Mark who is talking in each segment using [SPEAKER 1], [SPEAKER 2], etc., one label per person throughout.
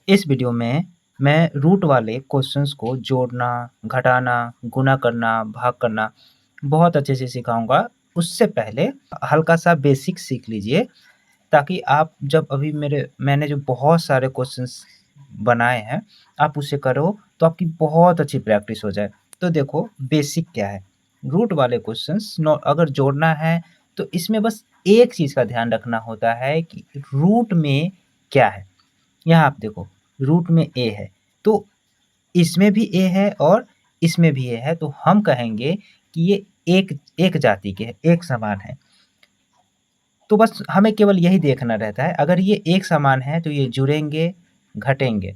[SPEAKER 1] इस वीडियो में मैं रूट वाले क्वेश्चंस को जोड़ना, घटाना, गुणा करना, भाग करना बहुत अच्छे से सिखाऊँगा। उससे पहले हल्का-सा बेसिक सीख लीजिए ताकि आप जब अभी मैंने जो बहुत सारे क्वेश्चंस बनाए हैं, आप उसे करो तो आपकी बहुत अच्छी प्रैक्टिस हो जाए। तो देखो बेसिक क्या है? रूट वाले क्वेश्चंस अगर जोड़ना है तो इसमें बस एक चीज़ का ध्यान रखना होता है कि रूट में क्या है? यहाँ आप देखो रूट में ए है, तो इसमें भी ए है और इसमें भी ए है, तो हम कहेंगे कि ये एक एक जाति के हैं, एक समान है। तो बस हमें केवल यही देखना रहता है, अगर ये एक समान है तो ये जुड़ेंगे, घटेंगे।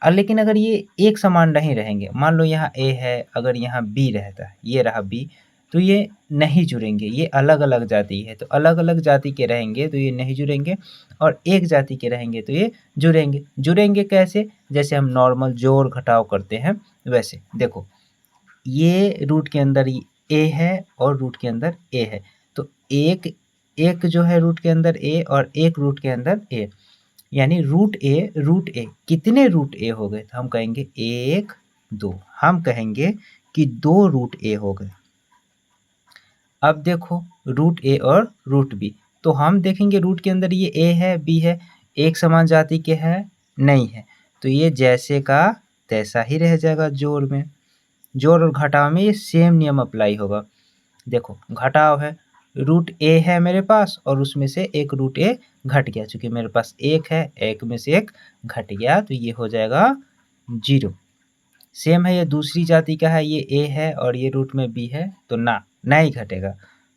[SPEAKER 1] लेकिन अगर ये एक समान नहीं रहेंगे, मान लो यहाँ ए है, अगर यहाँ बी रहता है, ये रहा बी, तो ये नहीं जुड़ेंगे, ये अलग-अलग जाति है, तो अलग-अलग जाति के रहेंगे तो ये नहीं जुड़ेंगे और एक जाति के रहेंगे तो ये जुड़ेंगे। जुड़ेंगे कैसे? जैसे हम नॉर्मल जोड़-घटाव करते हैं वैसे। देखो, ये रूट के अंदर ए है और रूट के अंदर ए है, तो एक एक जो है रूट के अंदर ए और एक रूट के अंदर ए, यानी रूट ए कितने रूट ए हो गए? तो हम कहेंगे 1, 2। हम कहेंगे कि 2 रूट ए हो गए। अब देखो रूट ए और रूट बी, तो हम देखेंगे रूट के अंदर ये ए है, बी है, एक समान जाति के हैं? नहीं है, तो ये जैसे का तैसा ही रह जाएगा जोड़ में। जोड़ और घटाव में ये सेम नियम अप्लाई होगा। देखो घटाव है, रूट ए है मेरे पास और उसमें से एक रूट ए घट गया, चूँकि मेरे पास 1 है, 1 में से 1 घट गया तो ये हो जाएगा 0। सेम है ये दूसरी जाति का है, ये ए है और ये रूट में बी है, तो ना ही घटेगा,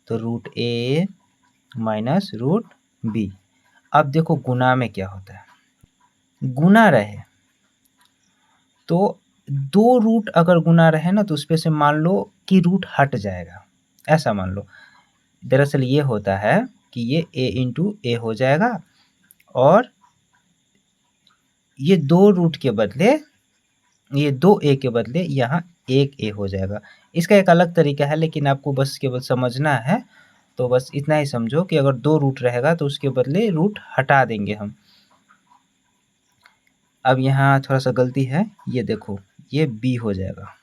[SPEAKER 1] तो रूट ए माइनस रूट बी। अब देखो गुणा में क्या होता है? गुणा रहे तो 2 रूट अगर गुणा रहे ना तो उसपे से मान लो कि रूट हट जाएगा, ऐसा मान लो। दरअसल ये होता है कि ये a इंटू ए हो जाएगा और ये 2 रूट के बदले, ये 2a के बदले यहाँ 1a हो जाएगा। इसका एक अलग तरीका है लेकिन आपको बस केवल समझना है, तो बस इतना ही समझो कि अगर 2 रूट रहेगा तो उसके बदले रूट हटा देंगे हम। अब यहाँ थोड़ा-सा गलती है, ये देखो ये b हो जाएगा।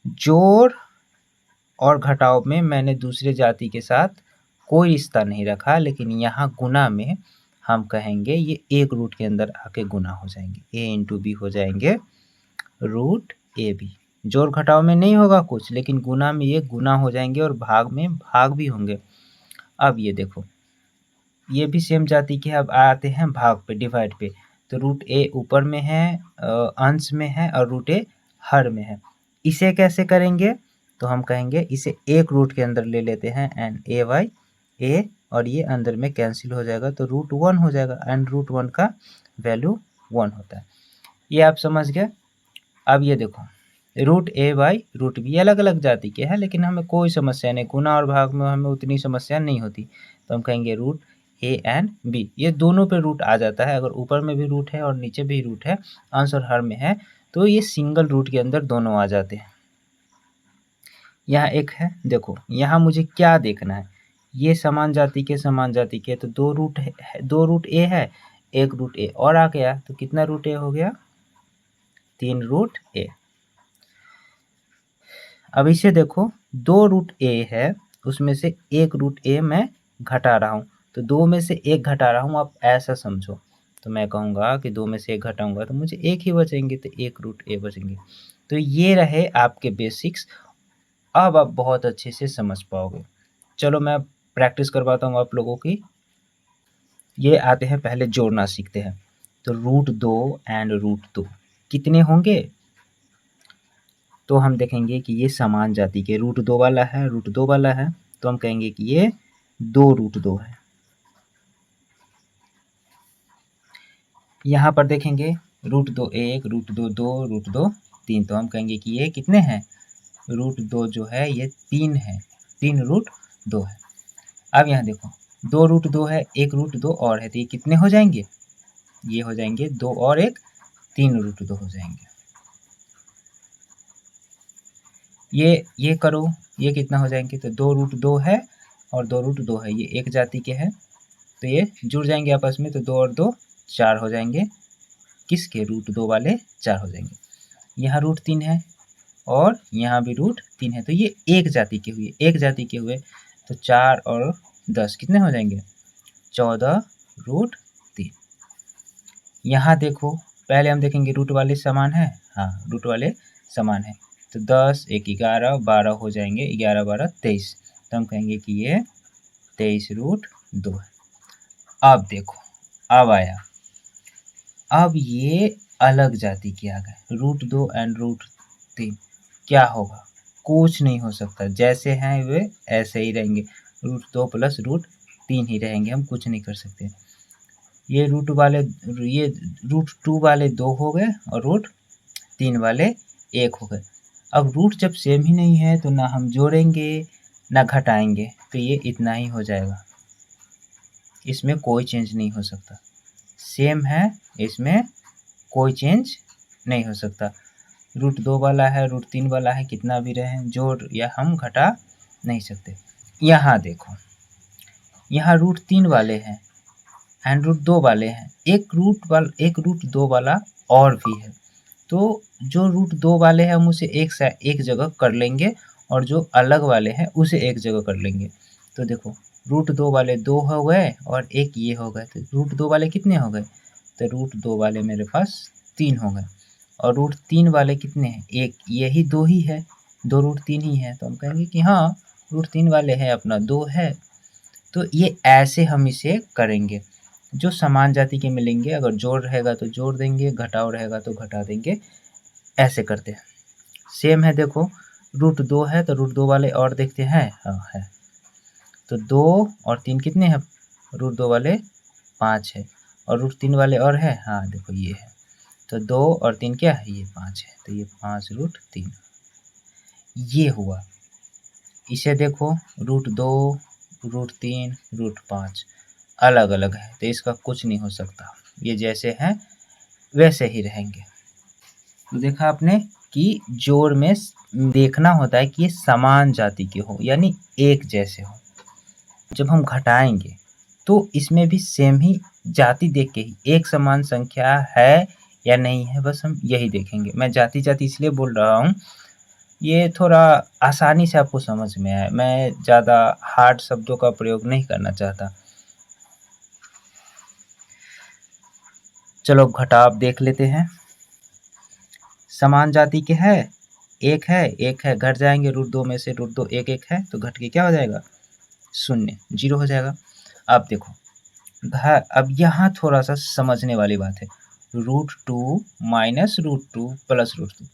[SPEAKER 1] जोड़ और घटाव में मैंने दूसरे जाति के साथ कोई रिश्ता नहीं रखा, लेकिन यहाँ गुणा में हम कहेंगे ये एक रूट के अंदर आके गुणा हो जाएंगे, a इंटू बी हो जाएंगे रूट ए बी। जोड़ घटाव में नहीं होगा कुछ, लेकिन गुणा में ये गुणा हो जाएंगे और भाग में भाग भी होंगे। अब ये देखो ये भी सेम जाति के, अब आते हैं भाग पे, डिवाइड पे, तो रूट ए ऊपर में है, अंश में है और रूट ए हर में है। इसे कैसे करेंगे? तो हम कहेंगे इसे एक रूट के अंदर ले लेते हैं एंड ए बाई ए, और ये अंदर में कैंसिल हो जाएगा तो रूट 1 हो जाएगा एंड रूट 1 का वैल्यू 1 होता है। ये आप समझ गए। अब ये देखो root A by root B अलग अलग जाति के हैं, लेकिन हमें कोई समस्या नहीं, गुणा और भाग में हमें उतनी समस्या नहीं होती, तो हम कहेंगे रूट ए एंड बी, ये दोनों पे रूट आ जाता है। अगर ऊपर में भी रूट है और नीचे भी रूट है, अंश और हर में है, तो ये सिंगल रूट के अंदर दोनों आ जाते हैं। यहाँ एक है, देखो यहाँ मुझे क्या देखना है, ये समान जाति के तो 2 रूट है, 2 रूट ए है, एक रूट ए और आ गया, तो कितना रूट ए हो गया? 3 रूट ए। अब इसे देखो 2 रूट ए है, उसमें से एक रूट ए मैं घटा रहा हूँ, तो 2 में से 1 घटा रहा हूँ, आप ऐसा समझो। तो मैं कहूँगा कि 2 में से 1 घटाऊँगा तो मुझे 1 ही बचेंगे, तो 1 रूट ए बचेंगे। तो ये रहे आपके बेसिक्स, अब आप बहुत अच्छे से समझ पाओगे। चलो मैं प्रैक्टिस करवाता हूँ आप लोगों की। ये आते हैं, पहले जोड़ना सीखते हैं। तो रूट 2 एंड रूट 2 कितने होंगे? तो हम देखेंगे कि ये समान जाति के, रूट 2 वाला है, रूट 2 वाला है, तो हम कहेंगे कि ये 2 रूट 2 है। यहाँ पर देखेंगे रूट 2 1, रूट 2 2, रूट 2 3, तो हम कहेंगे कि ये कितने हैं? रूट 2 जो है ये 3 है, 3 रूट 2 है। अब यहाँ देखो 2 रूट 2 है, 1 रूट 2 और है, तो ये कितने हो जाएंगे? ये हो जाएंगे 2 और 1, 3 रूट 2 हो जाएंगे। ये करो, ये कितना हो जाएंगे? तो 2 रूट 2 है और 2 रूट 2 है, ये एक जाति के हैं, तो ये जुड़ जाएंगे आपस में, तो 2 और 2 4 हो जाएंगे। किसके, रूट 2 वाले 4 हो जाएंगे। यहाँ रूट 3 है और यहाँ भी रूट 3 है, तो ये एक जाति के हुए, एक जाति के हुए, तो 4 और 10 कितने हो जाएंगे, 14 रूट 3। यहाँ देखो, पहले हम देखेंगे रूट वाले समान है, हाँ रूट वाले समान है, तो 10 एक 11 12 हो जाएंगे, 11 12 23, तो हम कहेंगे कि ये 23 रूट 2 है। अब देखो, अब आया, अब ये अलग जाति के आ गए, रूट 2 एंड रूट 3, क्या होगा, कुछ नहीं हो सकता, जैसे हैं वे ऐसे ही रहेंगे, रूट 2 प्लस रूट 3 ही रहेंगे, हम कुछ नहीं कर सकते। ये रूट वाले, ये रूट 2 वाले 2 हो गए और रूट 3 वाले 1 हो गए। अब रूट जब सेम ही नहीं है तो ना हम जोड़ेंगे ना घटाएंगे, तो ये इतना ही हो जाएगा, इसमें कोई चेंज नहीं हो सकता। सेम है, इसमें कोई चेंज नहीं हो सकता। रूट 2 वाला है, रूट 3 वाला है, कितना भी रहे, जोड़ या हम घटा नहीं सकते। यहाँ देखो, यहाँ रूट 3 वाले हैं एंड रूट 2 वाले हैं, एक रूट 2 वाला और भी है, तो जो रूट 2 वाले हैं हम उसे एक जगह कर लेंगे और जो अलग वाले हैं उसे एक जगह कर लेंगे। तो देखो, रूट 2 वाले 2 हो गए और एक ये हो गए, तो रूट 2 वाले कितने हो गए, तो रूट 2 वाले मेरे पास 3 हो गए, और रूट 3 वाले कितने हैं, एक, यही 2 ही है, 2 रूट 3 ही है, तो हम कहेंगे कि हाँ रूट 3 वाले हैं अपना 2 है। तो ये ऐसे हम इसे करेंगे, जो समान जाति के मिलेंगे, अगर जोड़ रहेगा तो जोड़ देंगे, घटाव रहेगा तो घटा देंगे, ऐसे करते हैं। सेम है, देखो रूट 2 है तो रूट 2 वाले और देखते हैं, हाँ है, तो 2 और 3 कितने हैं, रूट 2 वाले 5 है, और रूट 3 वाले और है, हाँ देखो ये है, तो 2 और 3 क्या है, ये 5 है, तो ये 5 रूट 3 ये हुआ। इसे देखो, रूट 2 रूट 3 रूट 5 अलग अलग है, तो इसका कुछ नहीं हो सकता, ये जैसे हैं वैसे ही रहेंगे। तो देखा आपने कि जोड़ में देखना होता है कि ये समान जाति के हो, यानी एक जैसे हो। जब हम घटाएंगे तो इसमें भी सेम ही जाति देख के ही, एक समान संख्या है या नहीं है, बस हम यही देखेंगे। मैं जाति जाति इसलिए बोल रहा हूँ, ये थोड़ा आसानी से आपको समझ में आए, मैं ज़्यादा हार्ड शब्दों का प्रयोग नहीं करना चाहता। चलो घटाव देख लेते हैं। समान जाति के है, एक है, घट जाएंगे, रूट 2 में से रूट 2 एक एक है, तो घट के क्या हो जाएगा, 0 0 हो जाएगा। अब देखो, अब यहाँ थोड़ा सा समझने वाली बात है, root 2 minus root 2 plus root 2,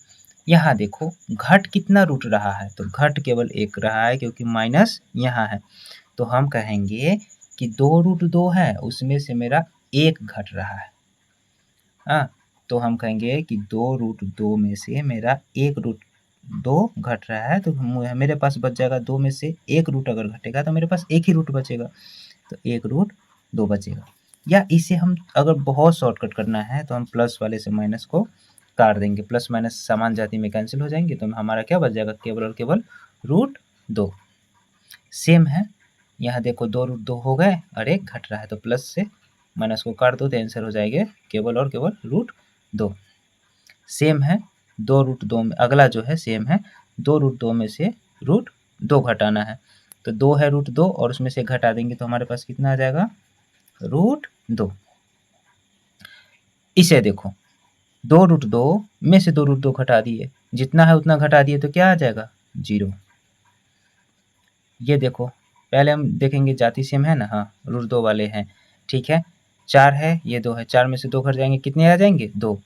[SPEAKER 1] यहाँ देखो घट कितना रूट रहा है, तो घट केवल एक रहा है क्योंकि माइनस यहाँ है, तो हम कहेंगे कि 2 रूट 2 है, उसमें से मेरा एक घट रहा है, हाँ, तो हम कहेंगे कि 2 रूट 2 में से मेरा एक रूट 2 घट रहा है, तो मेरे पास बच जाएगा 2 में से एक रूट अगर घटेगा तो मेरे पास एक ही रूट बचेगा, तो एक रूट 2 बचेगा। या इसे हम अगर बहुत शॉर्टकट करना है तो हम प्लस वाले से माइनस को काट देंगे, प्लस माइनस समान जाति में कैंसिल हो जाएंगे, तो हमारा क्या बच जाएगा, केवल और केवल रूट 2। सेम है, यहाँ देखो 2 रूट 2 हो गए और एक घट रहा है, तो प्लस से माइनस को काट दो तो आंसर हो जाएंगे केवल और केवल रूट 2। सेम है, 2 रूट 2 में, अगला जो है सेम है, 2 रूट 2 में से रूट 2 घटाना है, तो 2 है रूट 2 और उसमें से घटा देंगे तो हमारे पास कितना आ जाएगा, रूट 2। इसे देखो, 2 रूट 2 में से 2 रूट 2 घटा दिए, जितना है उतना घटा दिए, तो क्या आ जाएगा, 0। ये देखो, पहले हम देखेंगे जाति सेम है ना, हाँ रूट 2 वाले हैं, ठीक है, 4 है, ये 2 है, 4 में से 2 घट जाएंगे, कितने आ जाएंगे, 2,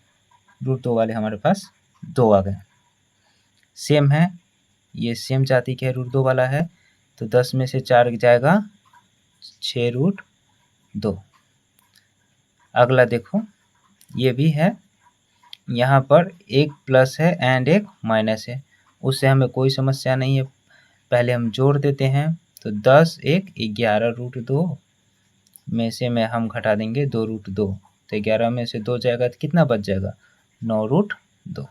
[SPEAKER 1] रूट 2 वाले हमारे पास 2 आ गए। सेम है, ये सेम जाति के रूट 2 वाला है, तो 10 में से 4 जाएगा 6 रूट 2। अगला देखो, ये भी है, यहाँ पर एक प्लस है एंड एक माइनस है, उससे हमें कोई समस्या नहीं है, पहले हम जोड़ देते हैं, तो 10 एक 11 रूट 2 में से हम घटा देंगे 2 रूट 2, तो 11 में से 2 जाएगा तो कितना बच जाएगा, 9 रूट 2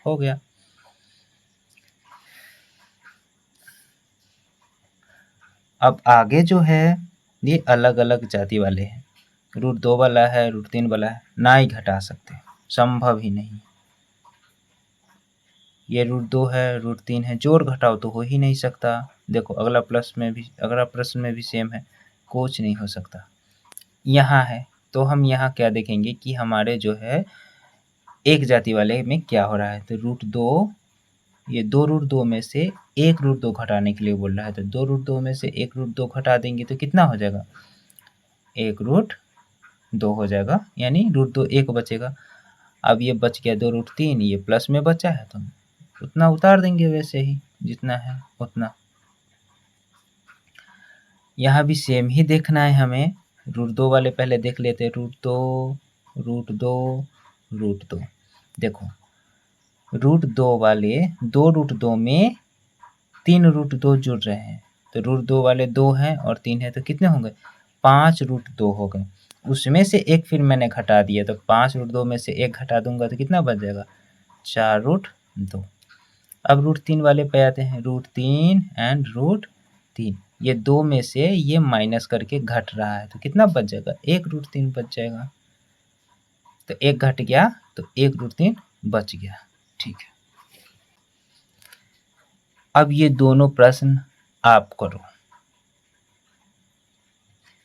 [SPEAKER 1] हो गया। अब आगे जो है ये अलग अलग जाति वाले हैं, √2 वाला है, √3 वाला है, ना ही घटा सकते, संभव ही नहीं। ये √2 है, √3 है, जोड़ घटाव तो हो ही नहीं सकता। देखो अगला प्रश्न में भी सेम है, कुछ नहीं हो सकता। यहाँ है तो हम यहाँ क्या देखेंगे कि हमारे जो है एक जाति वाले में क्या हो रहा है। तो √2, ये 2 √2 में से 1 √2 घटाने के लिए बोल रहा है। तो 2 √2 में से 1 √2 घटा देंगे तो कितना हो जाएगा, 1 √2 हो जाएगा, यानी √2 1 बचेगा। अब ये बच गया 2 √3, ये प्लस में बचा है तो उतना उतार देंगे, वैसे ही जितना है उतना। यहाँ भी सेम ही देखना है हमें। √2 वाले पहले देख लेते हैं, √2 √2 √2। देखो √2 वाले 2 √2 में 3 √2 जुड़ रहे हैं, तो √2 वाले 2 हैं और 3 है, तो कितने होंगे, 5 √2 हो गए। उसमें से एक फिर मैंने घटा दिया, तो 5 √2 में से एक घटा दूंगा तो कितना बच जाएगा, 4 √2। अब √3 वाले पे आते हैं, √3 एंड √3, ये 2 में से ये माइनस करके घट रहा है, तो कितना बच जाएगा, 1 √3 बच जाएगा। तो एक घट गया तो 1 √3 बच गया। ठीक है, अब ये दोनों प्रश्न आप करो,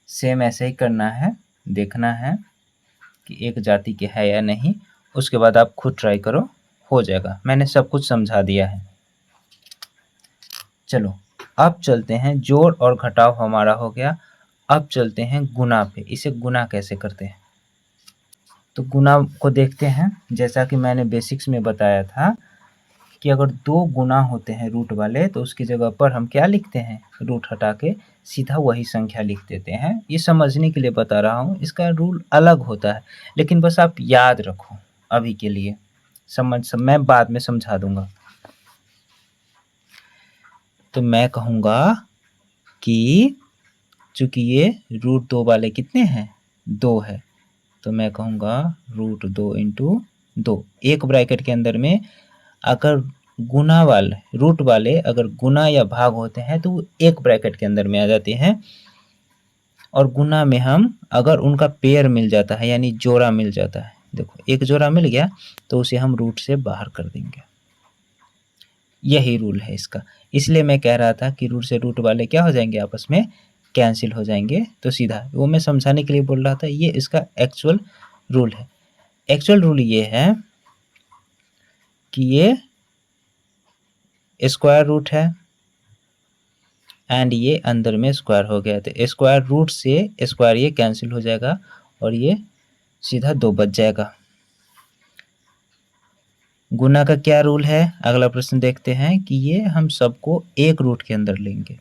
[SPEAKER 1] सेम ऐसे ही करना है, देखना है कि एक जाति के है या नहीं, उसके बाद आप खुद ट्राई करो, हो जाएगा। मैंने सब कुछ समझा दिया है। चलो अब चलते हैं, जोड़ और घटाव हमारा हो गया, अब चलते हैं गुना पे। इसे गुना कैसे करते हैं, तो गुना को देखते हैं। जैसा कि मैंने बेसिक्स में बताया था कि अगर 2 गुना होते हैं रूट वाले, तो उसकी जगह पर हम क्या लिखते हैं, रूट हटा के सीधा वही संख्या लिख देते हैं। ये समझने के लिए बता रहा हूँ, इसका रूल अलग होता है, लेकिन बस आप याद रखो अभी के लिए, मैं बाद में समझा दूंगा। तो मैं कहूँगा कि चूंकि ये √2 वाले कितने हैं, 2 है, तो मैं कहूँगा √2 × 2, एक ब्रैकेट के अंदर में अगर गुना वाले रूट वाले अगर गुना या भाग होते हैं तो वो एक ब्रैकेट के अंदर में आ जाते हैं, और गुना में हम अगर उनका पेयर मिल जाता है यानी जोड़ा मिल जाता है, देखो एक जोड़ा मिल गया तो उसे हम रूट से बाहर कर देंगे। यही रूल है इसका, इसलिए मैं कह रहा था कि रूट से रूट वाले क्या हो जाएंगे, आपस में कैंसिल हो जाएंगे। तो सीधा वो मैं समझाने के लिए बोल रहा था, ये इसका एक्चुअल रूल है। एक्चुअल रूल ये है कि ये स्क्वायर रूट है एंड ये अंदर में स्क्वायर हो गया, तो स्क्वायर रूट से स्क्वायर ये कैंसिल हो जाएगा और ये सीधा 2 बच जाएगा। गुना का क्या रूल है, अगला प्रश्न देखते हैं कि ये हम सबको एक रूट के अंदर लेंगे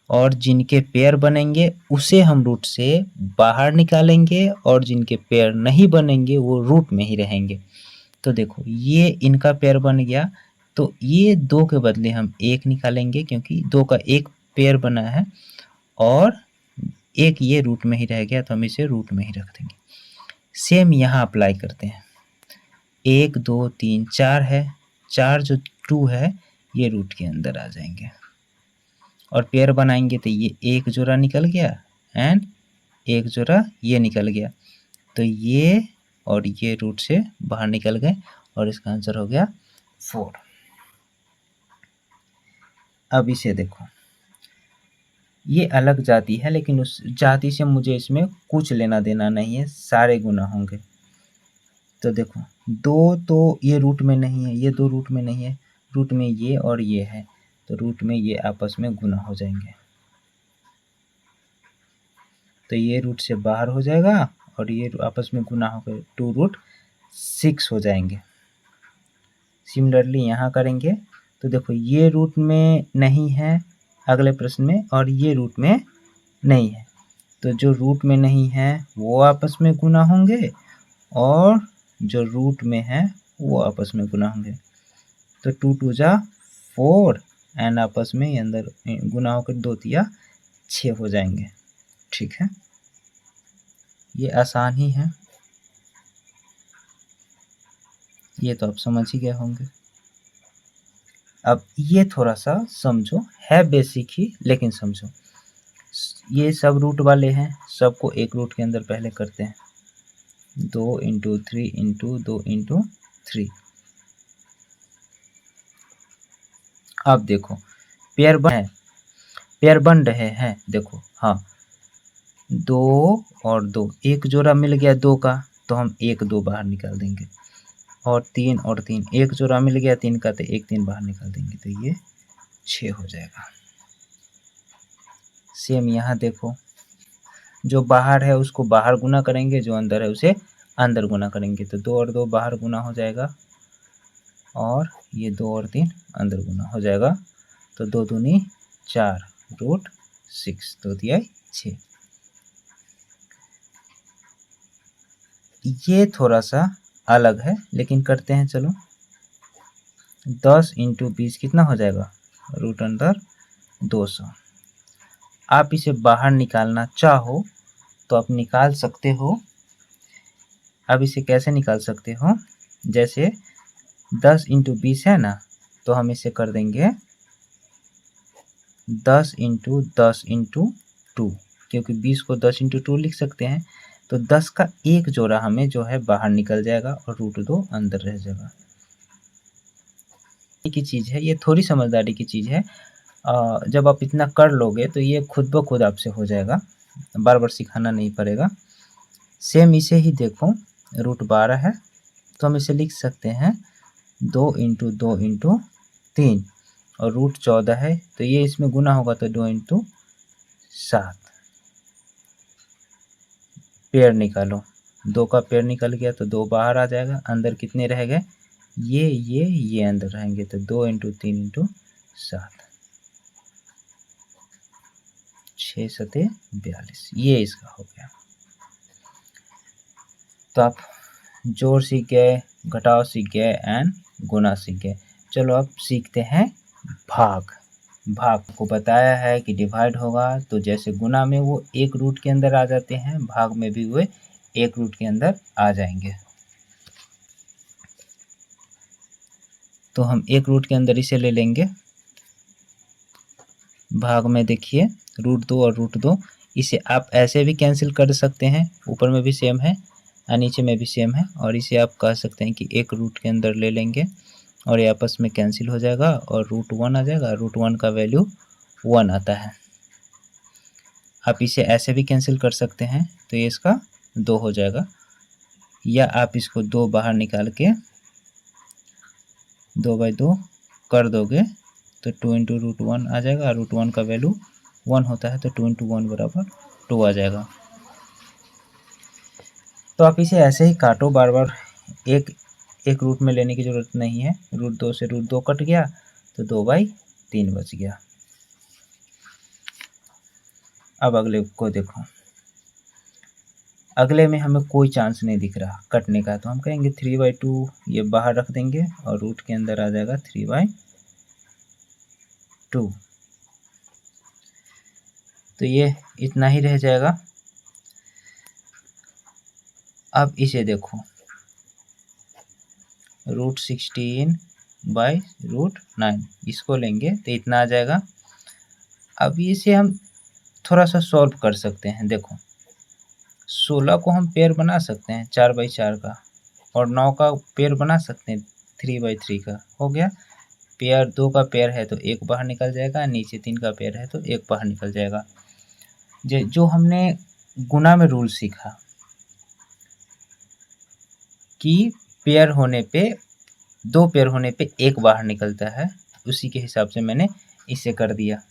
[SPEAKER 1] और जिनके पेयर बनेंगे उसे हम रूट से बाहर निकालेंगे, और जिनके पेयर नहीं बनेंगे वो रूट में ही रहेंगे। तो देखो ये इनका पेयर बन गया, तो ये 2 के बदले हम 1 निकालेंगे क्योंकि 2 का एक पेयर बना है, और एक ये रूट में ही रह गया तो हम इसे रूट में ही रख देंगे। सेम यहाँ अप्लाई करते हैं, 1 2 3 4 है, 4 जो 2 है ये रूट के अंदर आ जाएंगे, और पेयर बनाएंगे तो ये एक जोड़ा निकल गया एंड एक जोड़ा ये निकल गया, तो ये और ये रूट से बाहर निकल गए और इसका आंसर हो गया 4। अब इसे देखो, ये अलग जाति है लेकिन उस जाति से मुझे इसमें कुछ लेना देना नहीं है, सारे गुना होंगे। तो देखो 2 तो ये रूट में नहीं है, ये 2 रूट में नहीं है, रूट में ये और ये है, तो रूट में ये आपस में गुना हो जाएंगे, तो ये रूट से बाहर हो जाएगा और ये आपस में गुना होकर 2√6 हो जाएंगे। सिमिलरली यहाँ करेंगे तो देखो ये रूट में नहीं है अगले प्रश्न में, और ये रूट में नहीं है, तो जो रूट में नहीं है वो आपस में गुना होंगे और जो रूट में है वो आपस में गुना होंगे, तो 2 2 जा 4 एंड आपस में अंदर गुना होकर 2 तिया 6 हो जाएंगे। ठीक है, ये आसान ही है, ये तो आप समझ ही गए होंगे। अब ये थोड़ा सा समझो, है बेसिक ही लेकिन समझो। ये सब रूट वाले हैं, सबको एक रूट के अंदर पहले करते हैं। 2 × 3 × 2 × 3। अब देखो पेयर बन रहे हैं, देखो हाँ 2 और 2, एक जोड़ा मिल गया 2 का तो हम 1 2 बाहर निकाल देंगे, और 3 और 3, एक जोड़ा मिल गया 3 का तो 1 3 बाहर निकाल देंगे, तो ये 6 हो जाएगा। सेम यहाँ देखो, जो बाहर है उसको बाहर गुना करेंगे, जो अंदर है उसे अंदर गुना करेंगे, तो 2 और 2 बाहर गुना हो जाएगा, और ये 2 और 3 अंदर गुना हो जाएगा, तो 2 दूनी 4 √6, तो दिया 6। ये थोड़ा सा अलग है लेकिन करते हैं, चलो 10 × 20 कितना हो जाएगा, √200। आप इसे बाहर निकालना चाहो तो आप निकाल सकते हो। अब इसे कैसे निकाल सकते हो, जैसे 10 × 20 है ना, तो हम इसे कर देंगे 10 × 10 × 2, क्योंकि 20 को 10 × 2 लिख सकते हैं, तो 10 का एक जोड़ा हमें जो है बाहर निकल जाएगा और √2 अंदर रह जाएगा। की चीज़ है, ये थोड़ी समझदारी की चीज़ है। जब आप इतना कर लोगे तो ये खुद ब खुद आपसे हो जाएगा, बार बार सिखाना नहीं पड़ेगा। सेम इसे ही देखो, √12 है तो हम इसे लिख सकते हैं 2 × 2 × 3, और √14 है तो ये इसमें गुना होगा तो 2 × 7। पेयर निकालो, 2 का पेयर निकल गया तो 2 बाहर आ जाएगा, अंदर कितने रह गए, ये अंदर रहेंगे, तो 2 × 3 × 7, 6 7 42, ये इसका हो गया। तो आप जोड़ सीख गए, घटाव सीख गए एंड गुना सीख गए। चलो अब सीखते हैं भाग। भाग को बताया है कि डिवाइड होगा तो जैसे गुना में वो एक रूट के अंदर आ जाते हैं, भाग में भी वे एक रूट के अंदर आ जाएंगे। तो हम एक रूट के अंदर इसे ले लेंगे। भाग में देखिए √2 और √2, इसे आप ऐसे भी कैंसिल कर सकते हैं, ऊपर में भी सेम है और नीचे में भी सेम है, और इसे आप कह सकते हैं कि एक रूट के अंदर ले लेंगे और ये आपस में कैंसिल हो जाएगा और √1 आ जाएगा। √1 का वैल्यू 1 आता है। आप इसे ऐसे भी कैंसिल कर सकते हैं, तो ये इसका 2 हो जाएगा, या आप इसको 2 बाहर निकाल के 2/2 कर दोगे तो 2 × √1 आ जाएगा। √1 का वैल्यू 1 होता है, तो 2 × 1 = 2 आ जाएगा। तो आप इसे ऐसे ही काटो, बार बार एक रूट में लेने की ज़रूरत नहीं है। √2 से √2 कट गया तो 2/3 बच गया। अब अगले को देखो, अगले में हमें कोई चांस नहीं दिख रहा कटने का, तो हम कहेंगे 3/2, ये बाहर रख देंगे और रूट के अंदर आ जाएगा 3/2। तो ये इतना ही रह जाएगा। अब इसे देखो, √16/√9, इसको लेंगे तो इतना आ जाएगा। अब इसे हम थोड़ा सा सॉल्व कर सकते हैं। देखो 16 को हम पेयर बना सकते हैं 4/4 का, और 9 का पेयर बना सकते हैं 3/3 का। हो गया पेयर, 2 का पेयर है तो 1 बाहर निकल जाएगा, नीचे 3 का पेयर है तो 1 बाहर निकल जाएगा। जो हमने गुना में रूल सीखा कि पेयर होने पे, 2 पेयर होने पे 1 बाहर निकलता है, उसी के हिसाब से मैंने इसे कर दिया।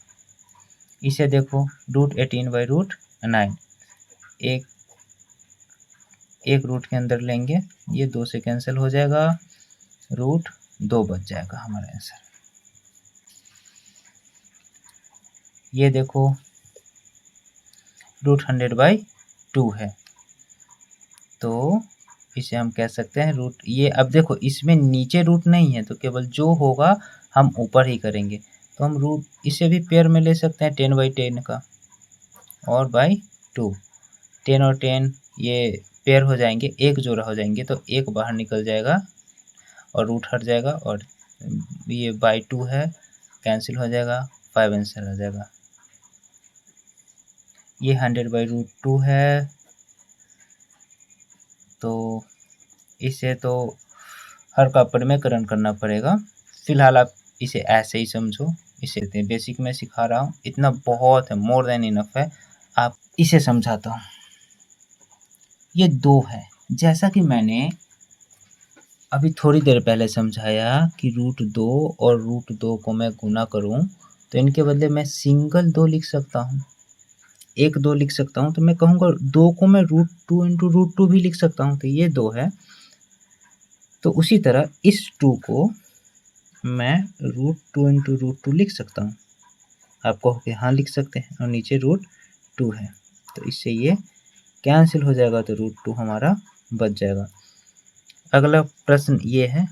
[SPEAKER 1] इसे देखो √18/√9, एक रूट के अंदर लेंगे, ये 2 से कैंसिल हो जाएगा, √2 बच जाएगा हमारा आंसर। ये देखो √100/2 है, तो इसे हम कह सकते हैं रूट, ये अब देखो इसमें नीचे रूट नहीं है तो केवल जो होगा हम ऊपर ही करेंगे, तो हम रूट इसे भी पेयर में ले सकते हैं 10/10 का और /2। 10 और 10 ये पेयर हो जाएंगे, एक जोड़ा हो जाएंगे, तो 1 बाहर निकल जाएगा और रूट हट जाएगा, और ये /2 है, कैंसिल हो जाएगा, 5 आंसर आ जाएगा। ये 100/√2 है, तो इसे तो हर का परिमेयकरण करना पड़ेगा। फिलहाल आप इसे ऐसे ही समझो, इसे बेसिक में सिखा रहा हूँ, इतना बहुत है, मोर देन इनफ है। आप इसे समझाता हूँ। ये 2 है, जैसा कि मैंने अभी थोड़ी देर पहले समझाया कि √2 और √2 को मैं गुना करूं तो इनके बदले मैं सिंगल 2 लिख सकता हूं, एक 2 लिख सकता हूं, तो मैं कहूँगा 2 को मैं √2 इंटू √2 भी लिख सकता हूं, तो ये 2 है। तो उसी तरह इस 2 को मैं √2 इंटू √2 लिख सकता हूं। आप कहोगे हाँ लिख सकते हैं, और नीचे √2 है, तो इससे ये कैंसिल हो जाएगा, तो √2 हमारा बच जाएगा। अगला प्रश्न ये है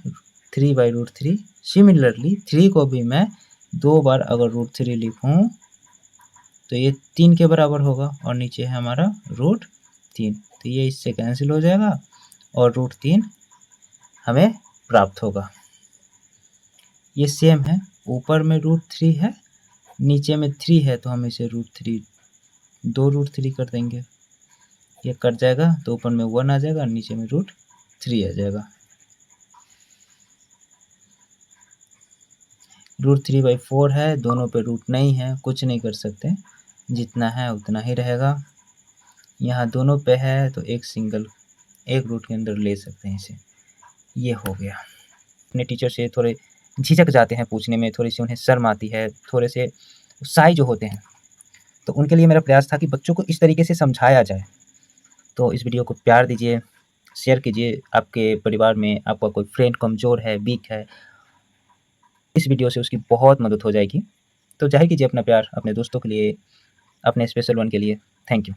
[SPEAKER 1] 3/√3। सिमिलरली 3 को भी मैं 2 बार अगर √3 लिखूं तो ये 3 के बराबर होगा, और नीचे है हमारा √3, तो ये इससे कैंसिल हो जाएगा और √3 हमें प्राप्त होगा। ये सेम है, ऊपर में √3 है, नीचे में 3 है, तो हम इसे √3 2 √3 कर देंगे। ये कट जाएगा तो ऊपर में 1 आ जाएगा और नीचे में √3 आ जाएगा। √3/4 है, दोनों पे रूट नहीं है, कुछ नहीं कर सकते, जितना है उतना ही रहेगा। यहाँ दोनों पे है तो एक रूट के अंदर ले सकते हैं इसे। ये हो गया। अपने टीचर से थोड़े झिझक जाते हैं पूछने में, थोड़ी सी उन्हें शर्म आती है, थोड़े से शाय जो होते हैं, तो उनके लिए मेरा प्रयास था कि बच्चों को इस तरीके से समझाया जाए। तो इस वीडियो को प्यार दीजिए, शेयर कीजिए। आपके परिवार में आपका कोई फ्रेंड कमज़ोर है, वीक है, इस वीडियो से उसकी बहुत मदद हो जाएगी। तो ज़ाहिर कीजिए अपना प्यार अपने दोस्तों के लिए, अपने स्पेशल वन के लिए। Thank you.